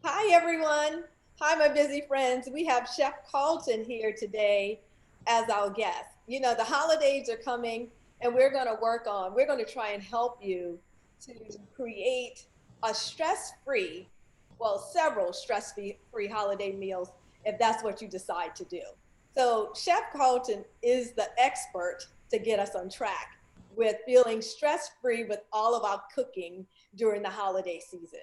Hi, everyone. Hi, my busy friends. We have Chef Carlton here today as our guest. You know, the holidays are coming, and we're going to try and help you to create a stress free, well, several stress free holiday meals if that's what you decide to do. So, Chef Carlton is the expert to get us on track with feeling stress free with all of our cooking during the holiday season.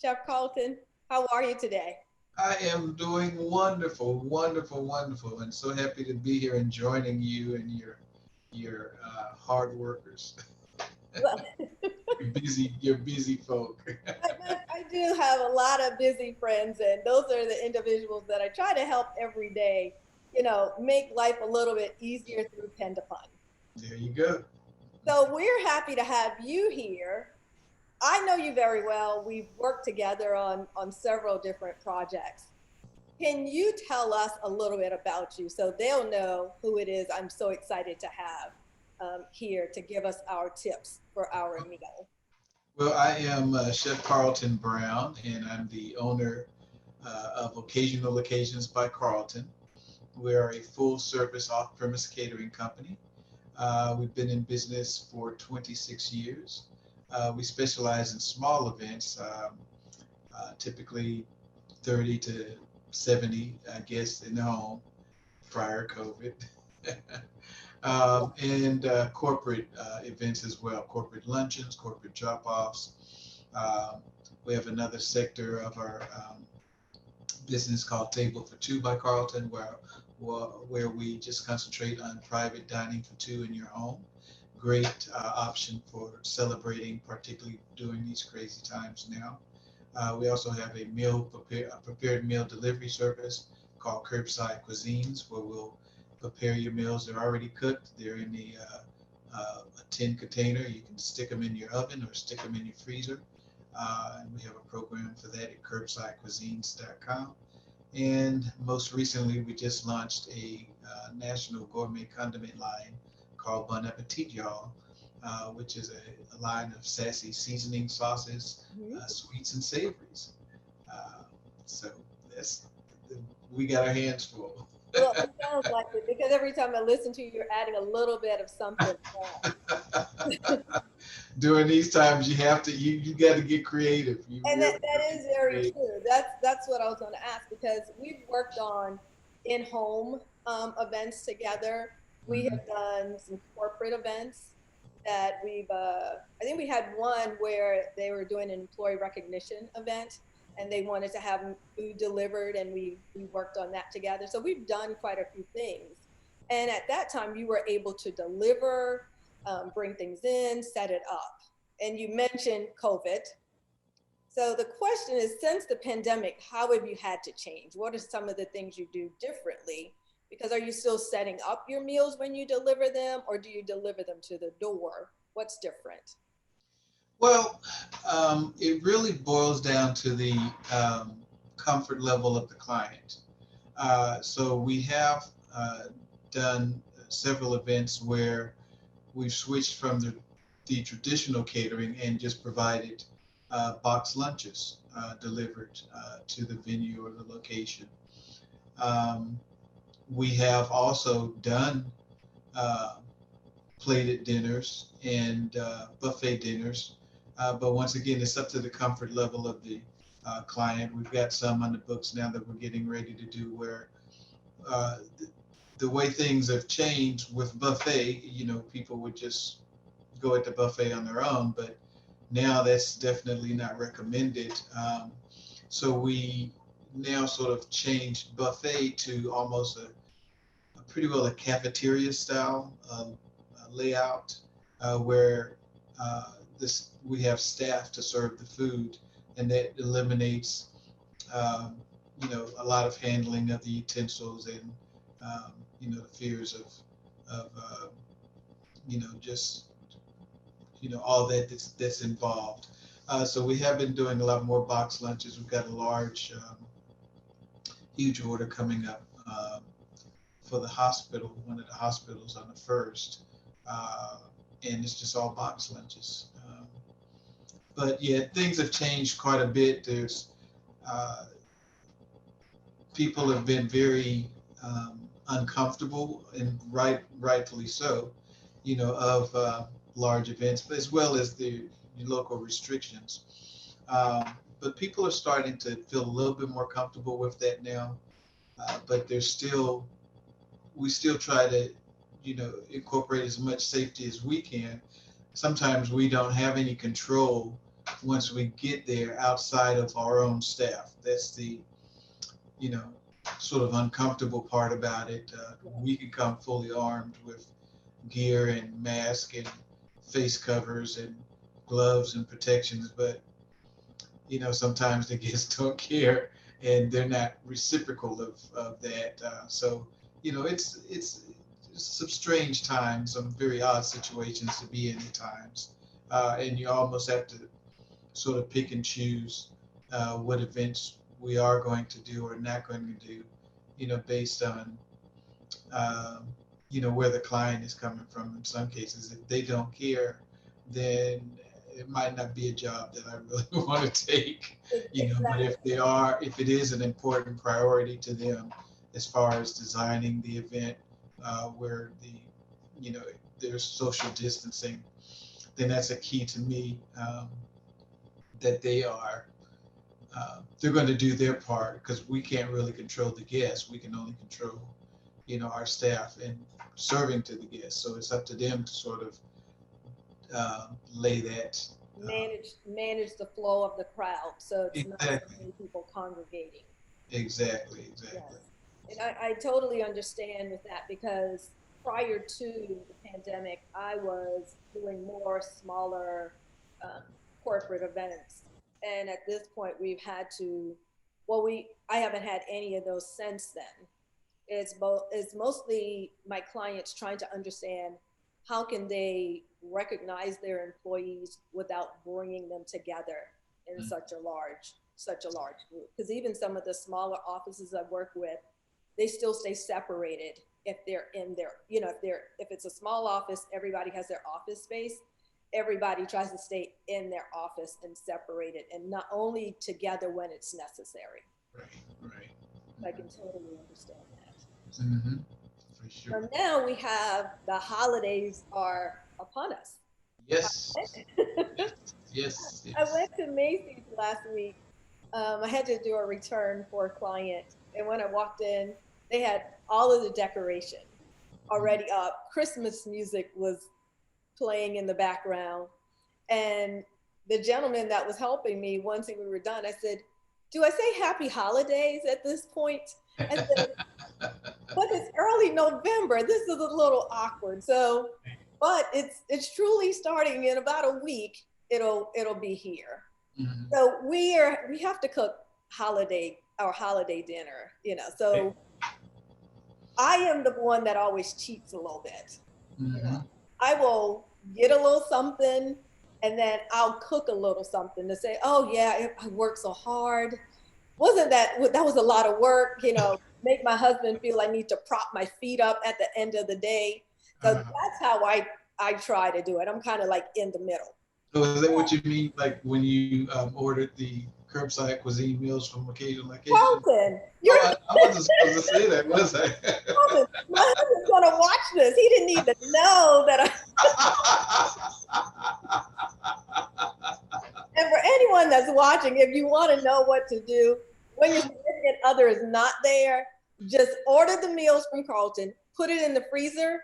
Chef Carlton, how are you today? I am doing wonderful, wonderful, wonderful, and so happy to be here and joining you and your hard workers, Well, your busy folk. I do have a lot of busy friends, and those are the individuals that I try to help every day, make life a little bit easier through pen to pun. There you go. So we're happy to have you here. I know you very well. We've worked together on several different projects. Can you tell us a little bit about you so they'll know who it is I'm so excited to have here to give us our tips for our meal? Well, I am Chef Carlton Brown, and I'm the owner of Occasional Occasions by Carlton. We are a full-service off-premise catering company. We've been in business for 26 years. We specialize in small events, typically 30 to 70 guests in the home prior COVID, and corporate events as well, corporate luncheons, corporate drop-offs. Um, we have another sector of our business called Table for Two by Carlton, where we just concentrate on private dining for two in your home. Great option for celebrating, particularly during these crazy times now. We also have a prepared meal delivery service called Curbside Cuisines, where we'll prepare your meals. They're already cooked. They're in a tin container. You can stick them in your oven or stick them in your freezer. And we have a program for that at curbsidecuisines.com. And most recently, we just launched a national gourmet condiment line called Bon Appetit, y'all, which is a line of sassy seasoning sauces, Mhm. sweets and savories. Uh, so that's we got our hands full. Well, it sounds like it because every time I listen to you, you're adding a little bit of something else. During these times, you got to get creative. You And really that have to is get very creative. true. That's what I was going to ask because we've worked on in-home events together. We Hmm. have done some corporate events that I think we had one where they were doing an employee recognition event and they wanted to have food delivered and we worked on that together. So we've done quite a few things. And at that time, you were able to deliver, bring things in, set it up. And you mentioned COVID. So the question is, since the pandemic, how have you had to change? What are some of the things you do differently? Because are you still setting up your meals when you deliver them, or do you deliver them to the door? What's different? Well, it really boils down to the um, comfort level of the client. So we have done several events where we've switched from the traditional catering and just provided box lunches delivered to the venue or the location. Um, we have also done uh, plated dinners and buffet dinners. But once again, it's up to the comfort level of the client. We've got some on the books now that we're getting ready to do where uh, the way things have changed with buffet, people would just go at the buffet on their own, but now that's definitely not recommended. So we now sort of changed buffet to almost a pretty well a cafeteria style layout where this we have staff to serve the food, and that eliminates um, a lot of handling of the utensils and the fears of just all that's involved. So we have been doing a lot more box lunches. We've got a large, huge order coming up for the hospital, one of the hospitals on the first, and it's just all box lunches. But yeah, things have changed quite a bit. There's uh, people have been very uncomfortable, and rightfully so, of large events, but as well as the local restrictions. But people are starting to feel a little bit more comfortable with that now. But we still try to, incorporate as much safety as we can. Sometimes we don't have any control once we get there outside of our own staff. That's the, you know, sort of uncomfortable part about it. We can come fully armed with gear and mask and face covers and gloves and protections, but sometimes the guests don't care and they're not reciprocal of that. So it's some strange times, some very odd situations to be in at times, and you almost have to sort of pick and choose what events we are going to do or not going to do, based on um, where the client is coming from. In some cases, if they don't care, then it might not be a job that I really want to take, but if it is an important priority to them as far as designing the event, where you know, there's social distancing, then that's a key to me, that they're going to do their part, because we can't really control the guests. We can only control, our staff and serving to the guests. So it's up to them to sort of lay that. Manage the flow of the crowd, so it's not so Exactly. many people congregating. Exactly. Yes. And I totally understand with that, because prior to the pandemic, I was doing more smaller um, corporate events. And at this point, we've had to, well, I haven't had any of those since then. It's mostly my clients trying to understand how can they recognize their employees without bringing them together in such a large group. Because even some of the smaller offices I work with, they still stay separated if they're in their, if it's a small office, everybody has their office space. Everybody tries to stay in their office and separated, and not only together when it's necessary. Right. I can totally understand that. Mm-hmm. For sure. So now we have the holidays are upon us. Yes. Yes. I Yes. went to Macy's last week. I had to do a return for a client, and when I walked in, they had all of the decoration already up. Christmas music was playing in the background, and the gentleman that was helping me, once we were done, I said, "Do I say Happy Holidays at this point?" I said, "But it's early November. This is a little awkward." So, but it's truly starting in about a week. It'll be here. Mhm. So we have to cook our holiday dinner. So I am the one that always cheats a little bit. You know, Mhm. I will get a little something, and then I'll cook a little something to say, "Oh yeah, I worked so hard. Wasn't that was a lot of work?" Make my husband feel I need to prop my feet up at the end of the day. So Uh, that's how I try to do it. I'm kind of like in the middle. so is that what you mean, like when you ordered the curbside cuisine meals from occasion to location? Carlton, Oh, you're I wasn't supposed to say that, was I? Carlton. My husband's gonna watch this. He didn't need to know that. And for anyone that's watching, if you want to know what to do when your significant other is not there, just order the meals from Carlton, put it in the freezer,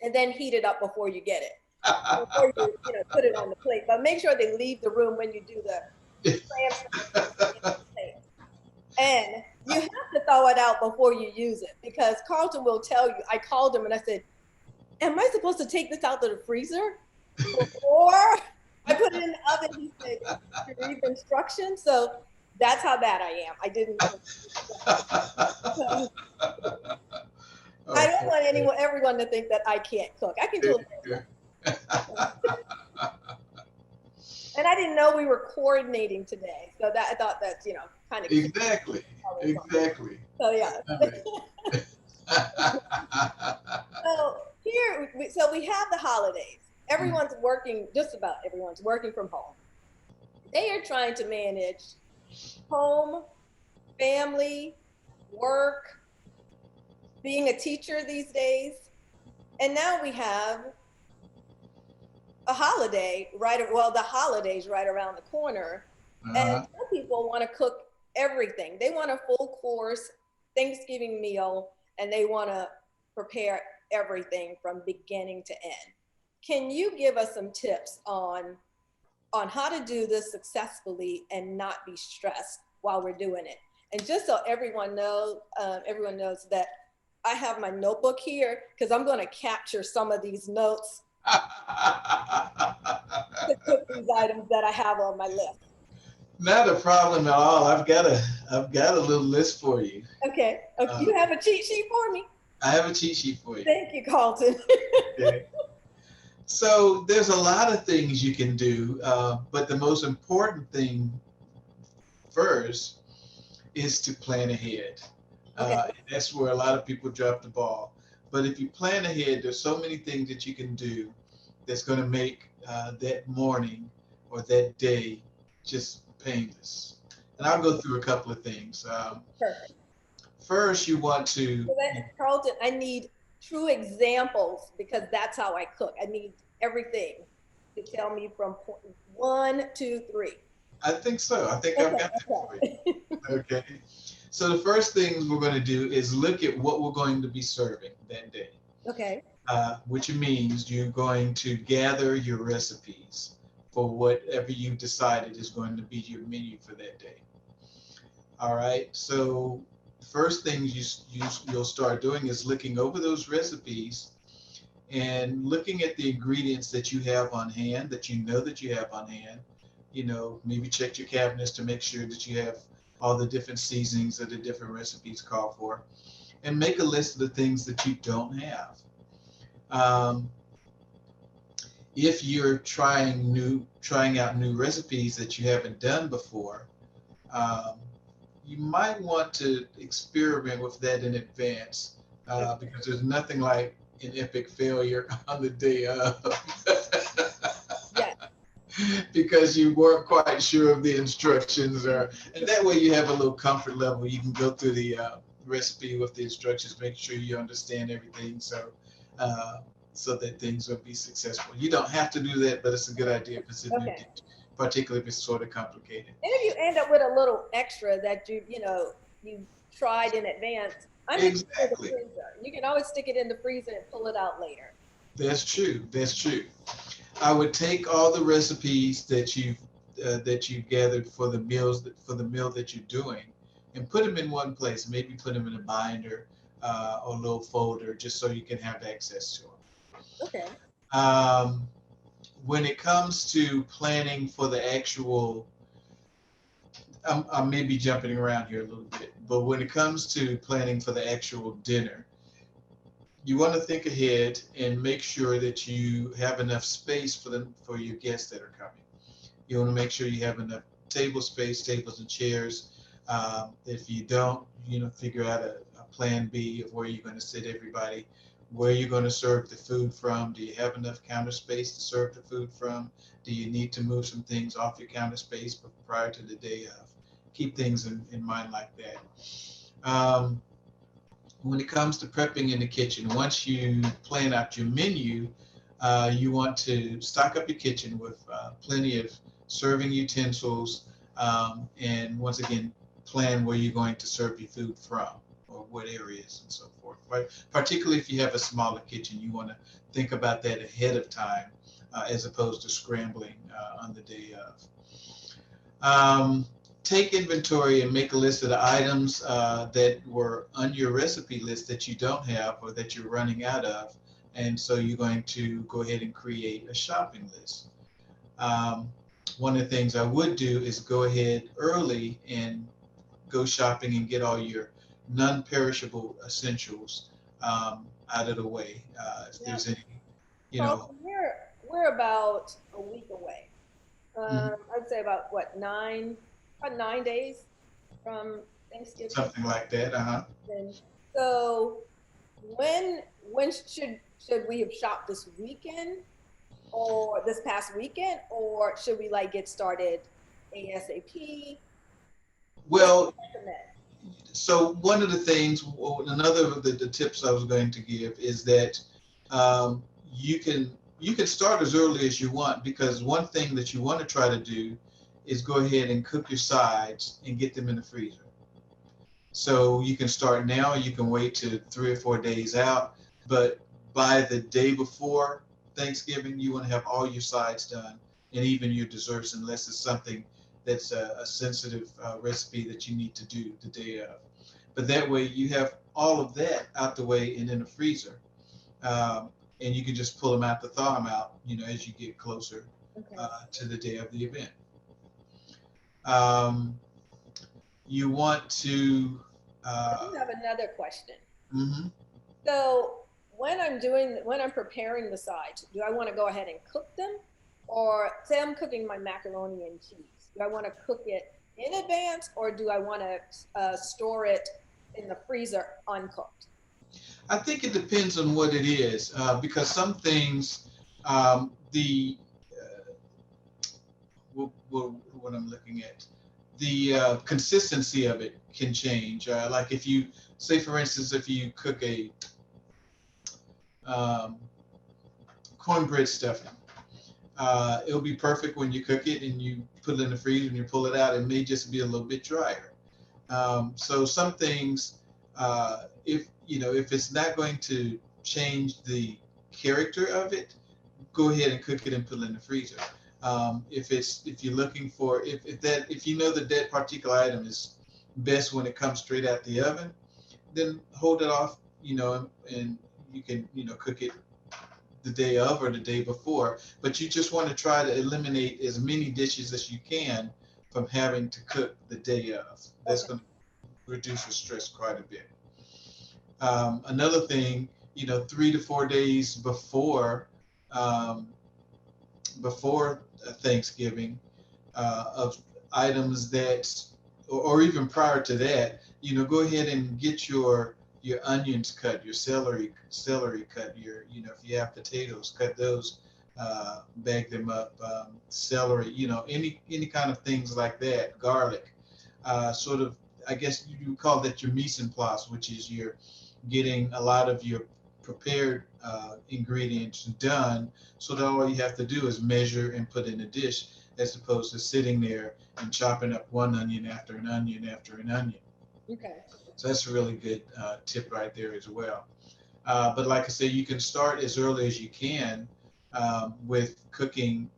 and then heat it up before you get it. Before you put it on the plate. But make sure they leave the room when you do the plate. And you have to thaw it out before you use it, because Carlton will tell you. I called him and I said, "Am I supposed to take this out of the freezer before I put it in the oven?" He said, "To read the instructions." So that's how bad I am. I didn't. I Oh, don't poor want thing. everyone to think that I can't cook. I can There cook. you go. And I didn't know we were coordinating today. So that I thought that's, kind of cute. Exactly. Exactly. So I yeah. love it. So so we have the holidays. Mm. Everyone's working, just about everyone's working from home. They are trying to manage home, family, work, being a teacher these days. And now we have a holiday the holidays right around the corner. And Uh-huh. some people want to cook everything. They want a full course Thanksgiving meal and they want to prepare everything from beginning to end. Can you give us some tips on how to do this successfully and not be stressed while we're doing it? And just so everyone knows that I have my notebook here because I'm going to capture some of these notes to cook these items that I have on my list. Not a problem at all. I've got a little list for you. Okay. Okay. Uh, You have a cheat sheet for me? I have a cheat sheet for you. Thank you, Carlton. Okay. So there's a lot of things you can do, but the most important thing first is to plan ahead. Okay. That's where a lot of people drop the ball. But if you plan ahead, there's so many things that you can do that's going to make that morning or that day just painless. And Okay. I'll go through a couple of things. Perfect. First, you want to, So Carlton, I need true examples because that's how I cook. I need everything to tell me from point 1, 2, 3. I think so. I think I've Okay. got that for you. Okay. Okay. So the first thing we're going to do is look at what we're going to be serving that day, Okay. which means you're going to gather your recipes for whatever you decided is going to be your menu for that day. All right. So first thing you'll start doing is looking over those recipes and looking at the ingredients that you have on hand, that you know that you have on hand. Maybe check your cabinets to make sure that you have all the different seasonings that the different recipes call for, and make a list of the things that you don't have. Um, if you're trying out new recipes that you haven't done before, um, you might want to experiment with that in advance, because there's nothing like an epic failure on the day of. Yeah. Because you weren't quite sure of the instructions, and that way you have a little comfort level. You can go through the recipe with the instructions, make sure you understand everything, uh, so that things will be successful. You don't have to do that, but it's a good idea Okay. particularly if it's sort of complicated. And if you end up with a little extra that you tried in advance, I'm in the Exactly. freezer. You can always stick it in the freezer and pull it out later. That's true. That's true. I would take all the recipes that you've gathered for for the meal that you're doing, and put them in one place. Maybe put them in a binder, or a little folder, just so you can have access to Okay. them. When it comes to planning for the actual, I'm maybe jumping around here a little bit, but when it comes to planning for the actual dinner, you want to think ahead and make sure that you have enough space for your guests that are coming. You want to make sure you have enough table space, tables and chairs. If you don't, figure out a plan B of where you're going to sit everybody, where you're going to serve the food from. Do you have enough counter space to serve the food from? Do you need to move some things off your counter space prior to the day of? Keep things in mind like that. When it comes to prepping in the kitchen, once you plan out your menu, you want to stock up your kitchen with plenty of serving utensils, and once again, plan where you're going to serve your food from, or what areas and so forth. Right? Particularly if you have a smaller kitchen, you want to think about that ahead of time, as opposed to scrambling on the day of. Um, Take inventory and make a list of the items that were on your recipe list that you don't have or that you're running out of. And so you're going to go ahead and create a shopping list. Um, One of the things I would do is go ahead early and go shopping and get all your non-perishable essentials out of the way. If Now, there's any, you know, Carlton, we're about a week away Mhm. I'd say about 9 days from Thanksgiving. Something like that. Uh-huh. And so when should we have shopped this weekend or this past weekend, or should we like get started ASAP? What do Well, you recommend? so one of the things, another of the tips I was going to give is that um, you can start as early as you want, because one thing that you want to try to do is go ahead and cook your sides and get them in the freezer. So you can start now, you can wait to 3 or 4 days out, but by the day before Thanksgiving, you want to have all your sides done and even your desserts, unless it's something that's a sensitive recipe that you need to do the day of. But that way you have all of that out the way and in the freezer. Um, and you can just pull them out to thaw them out, as you get closer Okay. to the day of the event. Um, you want to, I uh, do have another question. mhm. So when I'm preparing the sides, do I want to go ahead and cook them? Or say I'm cooking my macaroni and cheese. Do I want to cook it in advance or do I want to store it in the freezer uncooked? I think it depends on what it is, because some things, the what I'm looking at, the consistency of it can change. Like if you say, for instance, if you cook a um, cornbread stuffing, it'll be perfect when you cook it and you put it in the freezer and you pull it out. It may just be a little bit drier. So some things, if it's not going to change the character of it, go ahead and cook it and put it in the freezer. If you're looking for, if you know that that particular item is best when it comes straight out the oven, then hold it off, and you can cook it the day of or the day before. But you just want to try to eliminate as many dishes as you can from having to cook the day of. That's Okay. going to reduce your stress quite a bit. Another thing, 3 to 4 days um, before Thanksgiving, of items that, or even prior to that, go ahead and get your onions cut, your celery cut, if you have potatoes, cut those, bag them up, celery, any kind of things like that, garlic, sort of, I guess you call that your mise en place, which is you're getting a lot of your prepared ingredients done, so that all you have to do is measure and put in a dish, as opposed to sitting there and chopping up one onion after an onion after an onion. Okay. So that's a really good tip right there as well. But like I say, you can start as early as you can with cooking,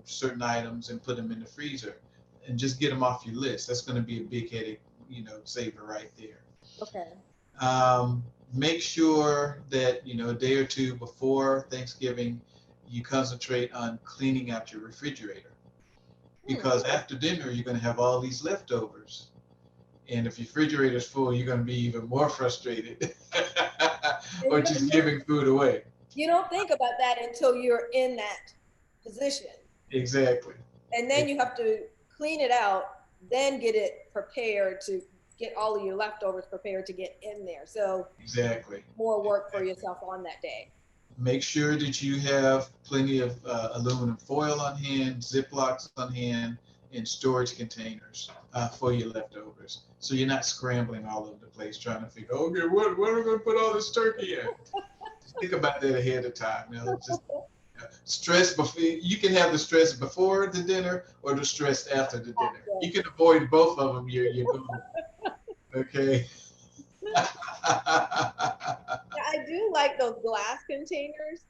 certain items and put them in the freezer, and just get them off your list. That's going to be a big headache, saver right there. Okay. Make sure that, a day or two before Thanksgiving, you concentrate on cleaning out your refrigerator, Hmm. because after dinner you're going to have all these leftovers, and if your refrigerator's full, you're going to be even more frustrated And or just giving food away. you don't think about that until you're in that position. Exactly. And then you have to clean it out, then get it prepared to get all of your leftovers prepared to get in there. So Exactly. more work for yourself on that day. Make sure that you have plenty of aluminum foil on hand, Ziplocs on hand, and storage containers for your leftovers. So you're not scrambling all over the place trying to figure, okay, what am I going to put all this turkey in? Just think about that ahead of time. Just stress before. You can have the stress before the dinner or the stress after the dinner. You can avoid both of them. You're golden. Okay. Yeah, I do like those glass containers,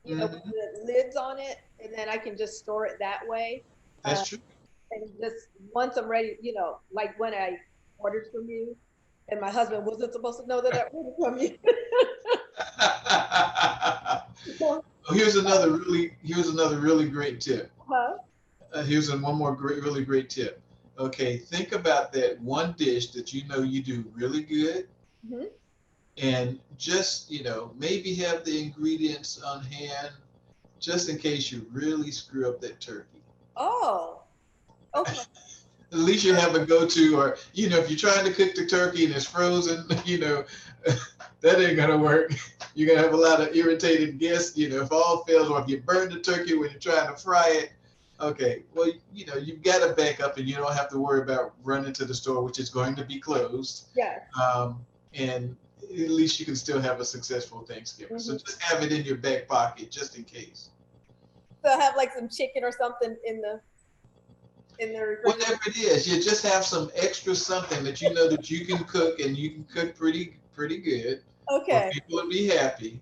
with Mhm. the lids on it, and then I can just store it that way. Uh, That's true. and just once I'm ready, like when I ordered from you, and my husband wasn't supposed to know that I ordered from you. Here's another really great tip. Huh? Here's one more really great tip. Okay, think about that one dish that you do really good, Hmm. and just maybe have the ingredients on hand just in case you really screw up that turkey. Oh, okay. At least you have a go-to, or if you're trying to cook the turkey and it's frozen, that ain't gonna work. You're gonna have a lot of irritated guests. If all fails, or if you burn the turkey when you're trying to fry it. Okay, well, you've got to back up, and you don't have to worry about running to the store, which is going to be closed. Yes. And at least you can still have a successful Thanksgiving. So Hmm. just have it in your back pocket just in case. So have like some chicken or something in the refrigerator. Whatever it is, you just have some extra something that you know that you can cook, and you can cook pretty good, where Okay. people will be happy.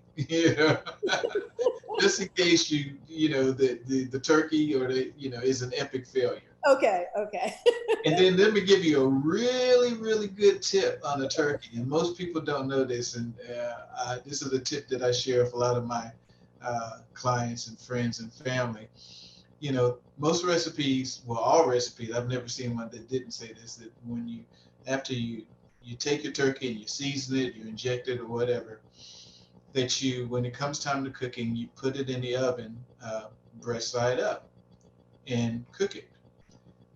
Just in case the turkey or is an epic failure. Okay. Okay. And then let me give you a really, really good tip on the turkey. And most people don't know this. And this is a tip that I share with a lot of my clients and friends and family. Most recipes, well, all recipes, I've never seen one that didn't say this, that after you take your turkey and you season it, you inject it or whatever, that when it comes time to cooking, you put it in the oven, breast side up, and cook it.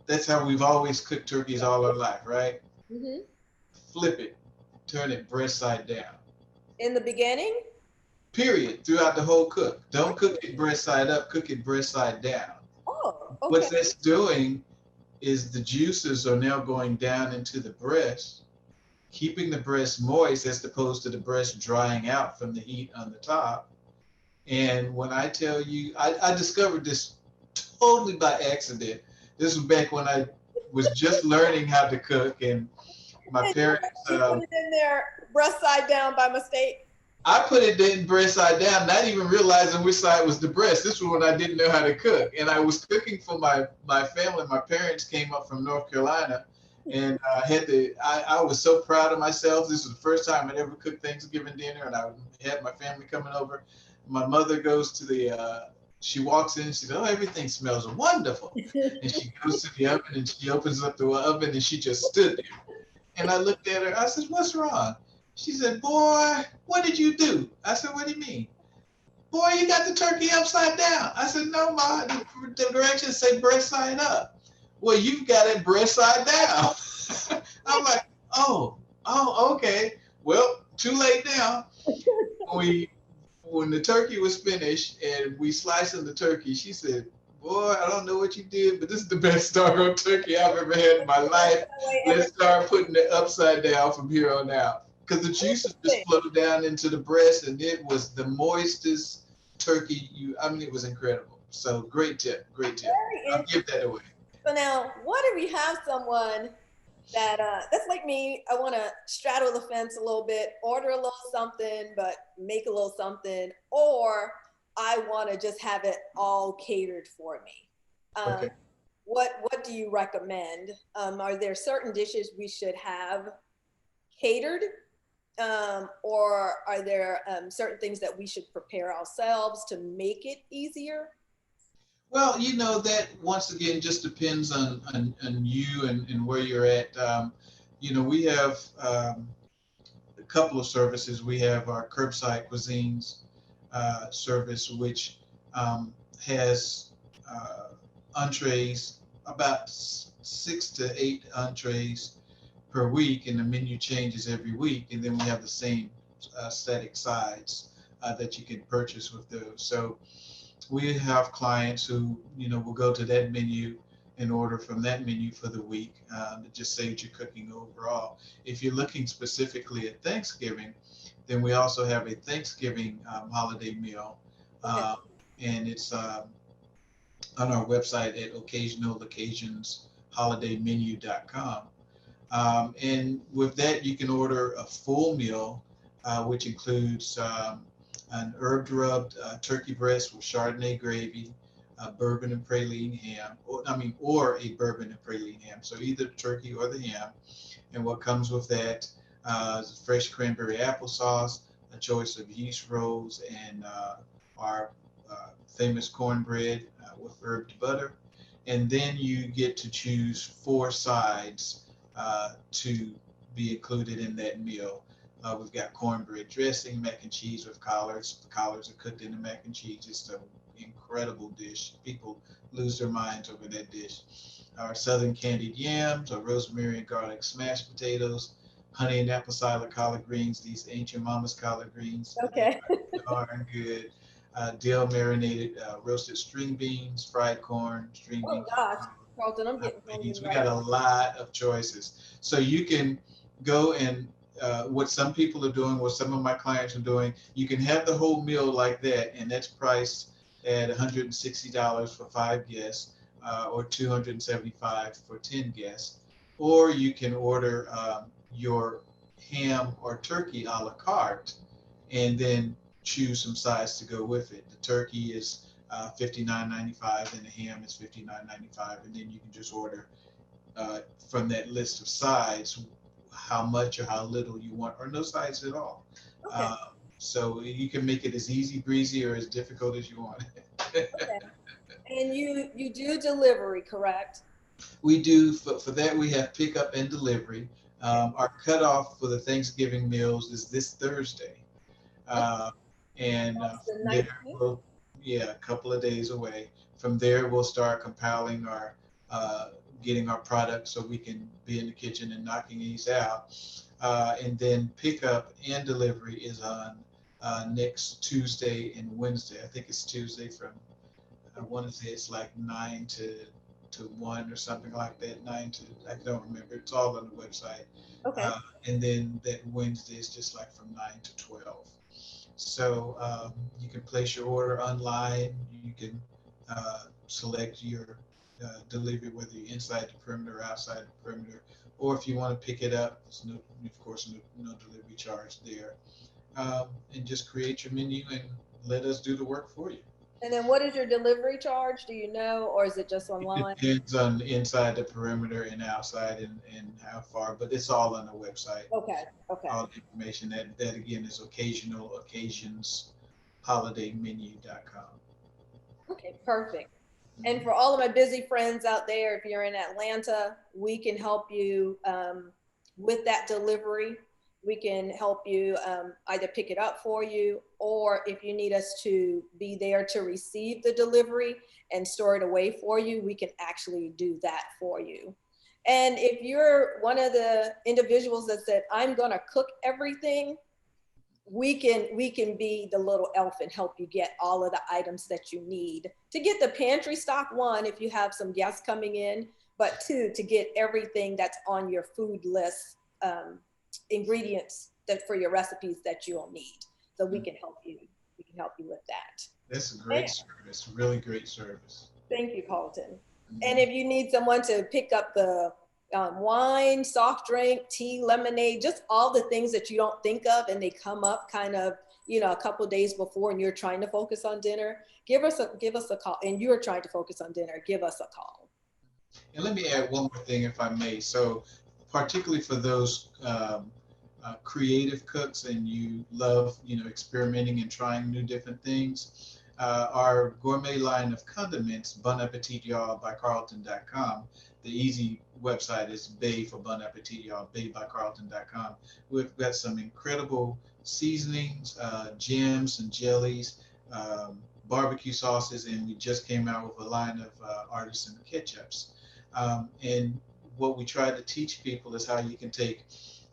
That's how we've always cooked turkeys all our life, right? Hmm. Flip it, turn it breast side down. In the beginning. Period. Throughout the whole cook. Don't cook it breast side up, cook it breast side down. Oh, What okay. that's doing is the juices are now going down into the breast, keeping the breast moist as opposed to the breast drying out from the heat on the top. And when I tell you, I discovered this totally by accident. This was back when I was just learning how to cook, and my And parents. you put it in there breast side down by mistake. I put it in breast side down, not even realizing which side was the breast. This was when I didn't know how to cook, and I was cooking for my family. My parents came up from North Carolina, and I was so proud of myself. This was the first time I'd ever cooked Thanksgiving dinner, and I had my family coming over. My mother goes to she walks in, she says, "Oh, everything smells wonderful," and she goes to the oven and she opens up the oven and she just stood there. And I looked at her. I said, "What's wrong?" She said, "Boy, what did you do?" I said, "What do you mean?" "Boy, you got the turkey upside down." I said, "No, Ma, the directions say breast side up." "Well, you've got it breast side down." I'm like, okay. Well, too late now. We When the turkey was finished and we sliced the turkey, she said, "Boy, I don't know what you did, but this is the best doggone turkey I've ever had in my life. Let's start putting it upside down from here on out." Because the juices just flowed down into the breast, and it was the moistest turkey I mean, it was incredible. So great tip, great tip. Very I'll interesting. give that away. So now, what if we have someone that's like me? I want to straddle the fence a little bit, order a little something, but make a little something, or I want to just have it all catered for me. Um, Okay. what do you recommend? Are there certain dishes we should have catered, or are there certain things that we should prepare ourselves to make it easier? Well, that once again just depends on you and where you're at. We have a couple of services. We have our curbside cuisines service, which has entrees, about 6 to 8 entrees per week, and the menu changes every week. And then we have the same static sides that you can purchase with those. So we have clients who will go to that menu and order from that menu for the week. It just saves you cooking overall. If you're looking specifically at Thanksgiving, then we also have a Thanksgiving holiday meal, Okay. and it's on our website at occasionaloccasionsholidaymenu.com. And with that, you can order a full meal, which includes an herb rubbed turkey breast with Chardonnay gravy, bourbon and praline ham, or a bourbon and praline ham. So either the turkey or the ham. And what comes with that is fresh cranberry applesauce, a choice of yeast rolls, and our famous cornbread with herbed butter. And then you get to choose 4 sides to be included in that meal. We've got cornbread dressing, mac and cheese with collards. The collards are cooked in the mac and cheese just to incredible dish. People lose their minds over that dish. Our southern candied yams, our rosemary and garlic smashed potatoes, honey and apple cider collard greens. These ain't your mama's collard greens, but they Okay. are darn good. Dill marinated roasted string beans, fried corn, string Oh bean gosh, Carlton, I'm getting hungry beans. We right got a now. lot of choices. So you can go and what some people are doing, what some of my clients are doing, you can have the whole meal like that, and that's priced at $160 for 5 guests, or $275 for 10 guests. Or you can order your ham or turkey a la carte, and then choose some sides to go with it. The turkey is $59.95, and the ham is $59.95, and then you can just order from that list of sides how much or how little you want, or no sides at all. Okay. Uh, so you can make it as easy breezy or as difficult as you want. Okay. And you do delivery, correct? We do for that. We have pickup and delivery. Our cutoff for the Thanksgiving meals is this Thursday, Okay. uh, and That's the from there 19th. we'll, yeah, a couple of days away. From there we'll start compiling our uh, getting our products so we can be in the kitchen and knocking these out. And then pickup and delivery is on next Tuesday and Wednesday. I think it's Tuesday from, I want to say it's like 9 to 1 or something like that. I don't remember. It's all on the website. Okay. Uh, and then that Wednesday is just like from 9 to 12. So you can place your order online. You can select your delivery, whether you're inside the perimeter or outside the perimeter. Or if you want to pick it up, there's no, of course, no delivery charge there. And just create your menu and let us do the work for you. And then what is your delivery charge? Do you know, or is it just It online? depends on inside the perimeter and outside, and how far, but it's all on the website. Okay. Okay. All the information that again is occasional occasions holidaymenu.com. Okay. Perfect. And Mhm. for all of my busy friends out there, if you're in Atlanta, we can help you with that delivery. We can help you either pick it up for you, or if you need us to be there to receive the delivery and store it away for you, we can actually do that for you. And if you're one of the individuals that said, I'm going to cook everything, we can be the little elf and help you get all of the items that you need to get the pantry stock, one, if you have some guests coming in, but two, to get everything that's on your food list, ingredients that for your recipes that you'll need. So we can help you with that. That's a great And service, really great service. thank you, Colton. And Mhm. if you need someone to pick up the wine, soft drink, tea, lemonade, just all the things that you don't think of, and they come up kind of, a couple of days before, and you're trying to focus on dinner, give us a call. And you're trying to focus on dinner, give us a call. And let me add one more thing, if I may. So, particularly for those creative cooks, and you love, experimenting and trying new different things, our gourmet line of condiments, Bon Appetit Y'all by Carlton.com. The easy website is Bay for Bon Appetit Y'all, Bay by Carlton.com. We've got some incredible seasonings, jams and jellies, barbecue sauces, and we just came out with a line of artisan ketchups. And what we try to teach people is how you can take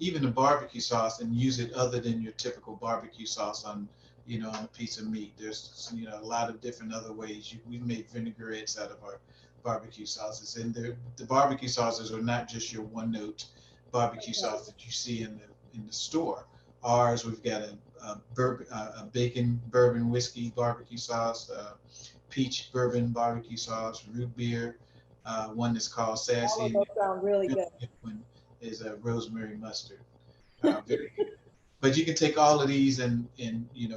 even a barbecue sauce and use it other than your typical barbecue sauce on a piece of meat. There's, a lot of different other ways. We've made vinaigrettes out of our barbecue sauces, and the barbecue sauces are not just your one note barbecue sauce that you see in the store. Ours, we've got a bacon bourbon whiskey barbecue sauce, peach bourbon barbecue sauce, root beer, one that's called All Sassy, of and those sound really the good. good one is a rosemary mustard. Very good. But you can take all of these and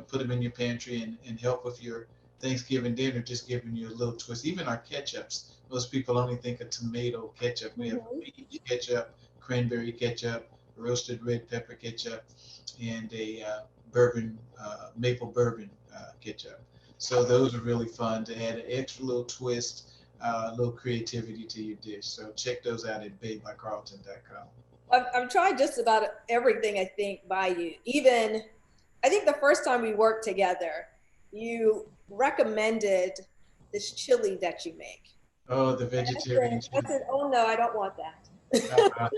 put them in your pantry and help with your Thanksgiving dinner, just giving you a little twist. Even our ketchups, most people only think of tomato ketchup. We have Hmm. peach ketchup, cranberry ketchup, roasted red pepper ketchup, and a maple bourbon ketchup. So those are really fun to add an extra little twist, a little creativity to your dish. So check those out at babebycarlton.com. I've tried just about everything, I think, by you. Even, I think the first time we worked together, you recommended this chili that you make. Oh, the And vegetarian I chili. said, oh no, I don't want that. Uh-huh.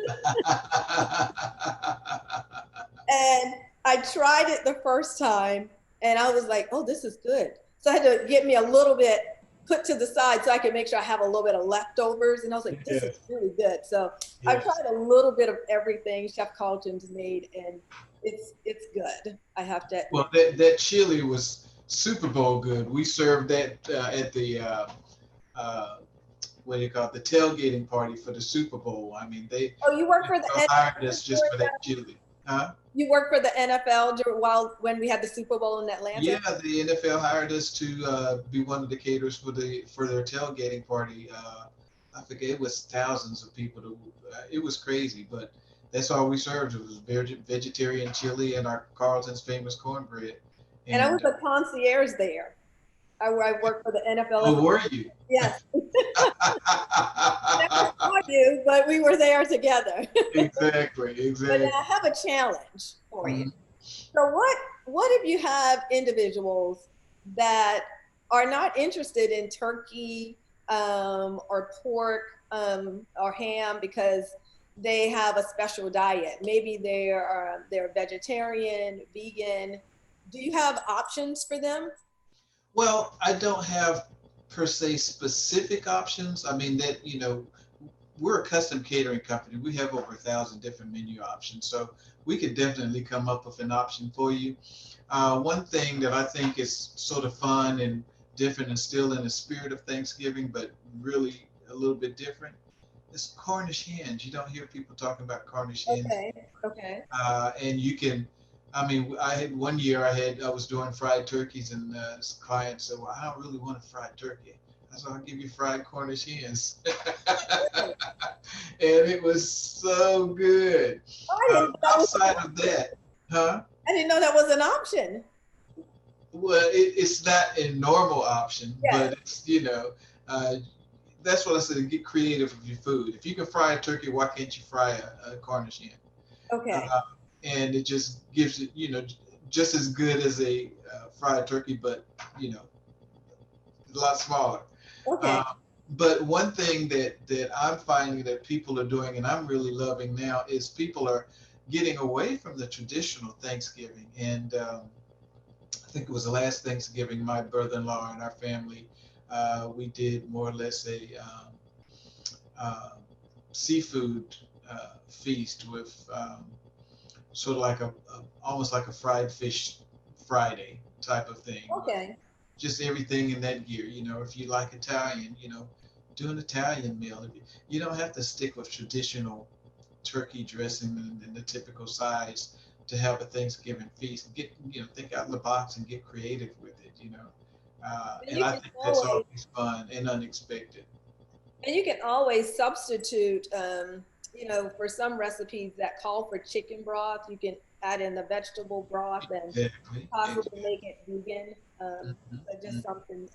And I tried it the first time and I was like, oh, this is good. So I had to get me a little bit put to the side so I could make sure I have a little bit of leftovers. And I was like, this is Yes, really good. So I yes. tried a little bit of everything Chef Carlton's made, and it's good. I have to Well, admit. that chili was Super Bowl good. We served that at the uh, what do you call it, the tailgating party for the Super Bowl. I mean, they Oh, you work for the hired NFL us just for that chili. Huh? You work for the NFL while when we had the Super Bowl in Atlanta. Yeah, the NFL hired us to be one of the caterers for their tailgating party. I forget, it was thousands of people. It was crazy, but that's all we served. It was vegetarian chili and our Carlton's famous cornbread. And I was And a concierge there. I worked for the NFL as oh, a were you? yes. Never saw you, but we were there together. Exactly, But now I exactly. have a challenge for you. Mhm. So what if you have individuals that are not interested in turkey or pork or ham because they have a special diet? Maybe they're vegetarian, vegan. Do you have options for them? Well, I don't have per se specific options. I mean that, we're a custom catering company. We have over 1,000 different menu options, so we could definitely come up with an option for you. One thing that I think is sort of fun and different and still in the spirit of Thanksgiving, but really a little bit different, is Cornish hens. You don't hear people talking about Cornish hens. Okay. Okay. And you can, I mean, I had one year I was doing fried turkeys, and this client said, well, I don't really want a fried turkey. I said, I'll give you fried Cornish hens. Oh, And it was so good. I didn't know that was Outside of that, huh? I didn't know that was an option. Well, it's not a normal option, Yes. but it's, uh, that's what I said, get creative with your food. If you can fry a turkey, why can't you fry a Cornish hen? Okay. Uh, and it just gives it, just as good as a fried turkey, but, you know, a lot smaller. Okay. Uh, but one thing that I'm finding that people are doing, and I'm really loving now, is people are getting away from the traditional Thanksgiving. And I think it was the last Thanksgiving, my brother-in-law and our family, we did more or less a uh, seafood feast with sort of like almost like a fried fish Friday type of thing. Okay. Just everything in that gear. If you like Italian, do an Italian meal. You don't have to stick with traditional turkey dressing and the typical size to have a Thanksgiving feast. Think out of the box and get creative with it. And And you I can think that's always always fun and unexpected. And you can always substitute, for some recipes that call for chicken broth, you can add in the vegetable broth and Exactly. possibly Exactly. make it vegan. But just Mhm. something.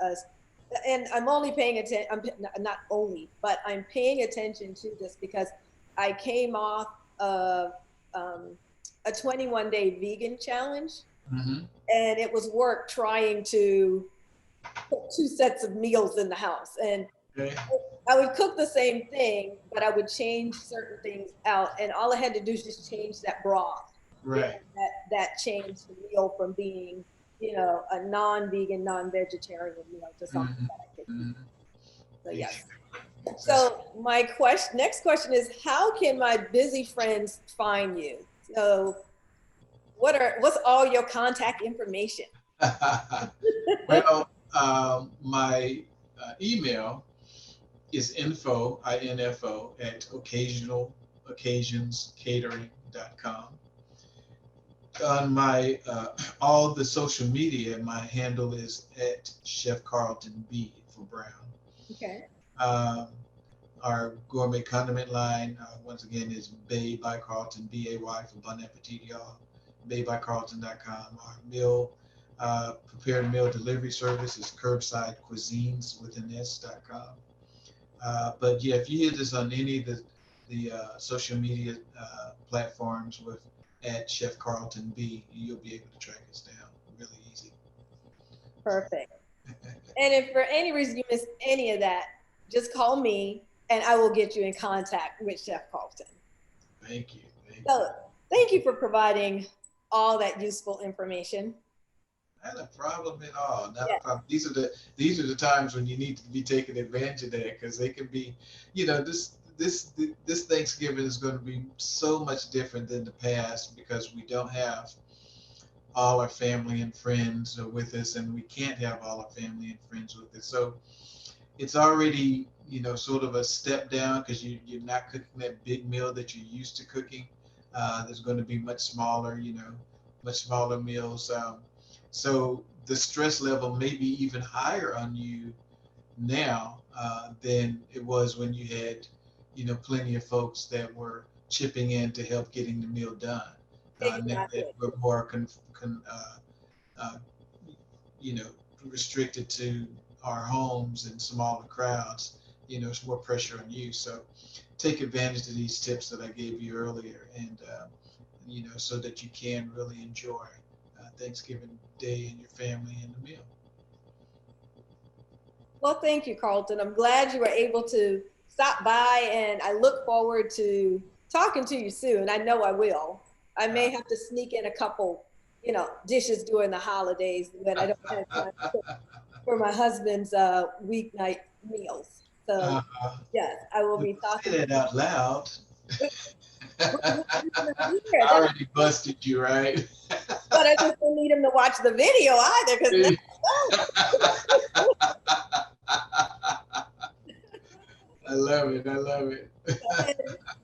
And I'm only paying attention. I'm not only, but I'm paying attention to this because I came off of um, a 21-day vegan challenge, Mhm. and it was work trying to put two sets of meals in the house. And Okay. I would cook the same thing, but I would change certain things out, and all I had to do is just change that broth. Right. That changed the meal from being, a non-vegan, non-vegetarian meal to something Mhm. that I could eat. Mhm. So yes. Exactly. Exactly. So my next question is, how can my busy friends find you? So what's all your contact information? Well, my email is info at occasionscatering.com. On my all the social media, my handle is at Chef Carlton B for Brown. Okay. Um, our gourmet condiment line, once again, is Bay by Carlton, BAY for Bon Appetit, y'all. Baybycarlton.com. Our prepared meal delivery service is Curbside Cuisines with an S.com. But yeah, if you hit us on any of the social media platforms with at Chef Carlton B, you'll be able to track us down really easy. Perfect. And if for any reason you miss any of that, just call me and I will get you in contact with Chef Carlton. Thank you. Thank you. So thank you for providing all that useful information. Not a problem at all. Not a Yeah, problem. These are the times when you need to be taking advantage of that because they can be, this Thanksgiving is going to be so much different than the past because we don't have all our family and friends with us, and we can't have all our family and friends with us. So it's already, sort of a step down because you're not cooking that big meal that you're used to cooking. There's going to be much smaller, much smaller meals. So the stress level may be even higher on you now than it was when you had, plenty of folks that were chipping in to help getting the meal done. Now that exactly. we're more uh, you know, restricted to our homes and smaller crowds, it's more pressure on you. So take advantage of these tips that I gave you earlier and, so that you can really enjoy Thanksgiving Day and your family and the meal. Well, thank you, Carlton. I'm glad you were able to stop by, and I look forward to talking to you soon. I know I will. I may have to sneak in a couple, dishes during the holidays when I don't have time to cook for my husband's weeknight meals. So, Uh, yes, I will don't be say talking that out loud. to him. I already busted you, right? But I just don't need him to watch the video either, because I love it. I love it.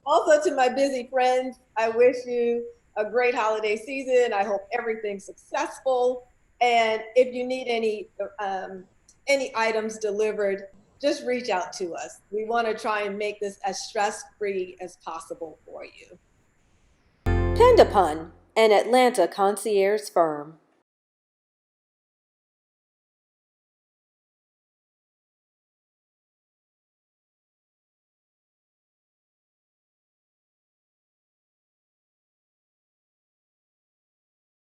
also to my busy friends, I wish you a great holiday season. I hope everything's successful. And if you need any items delivered, just reach out to us. We want to try and make this as stress-free as possible for you. Depend upon an Atlanta concierge firm.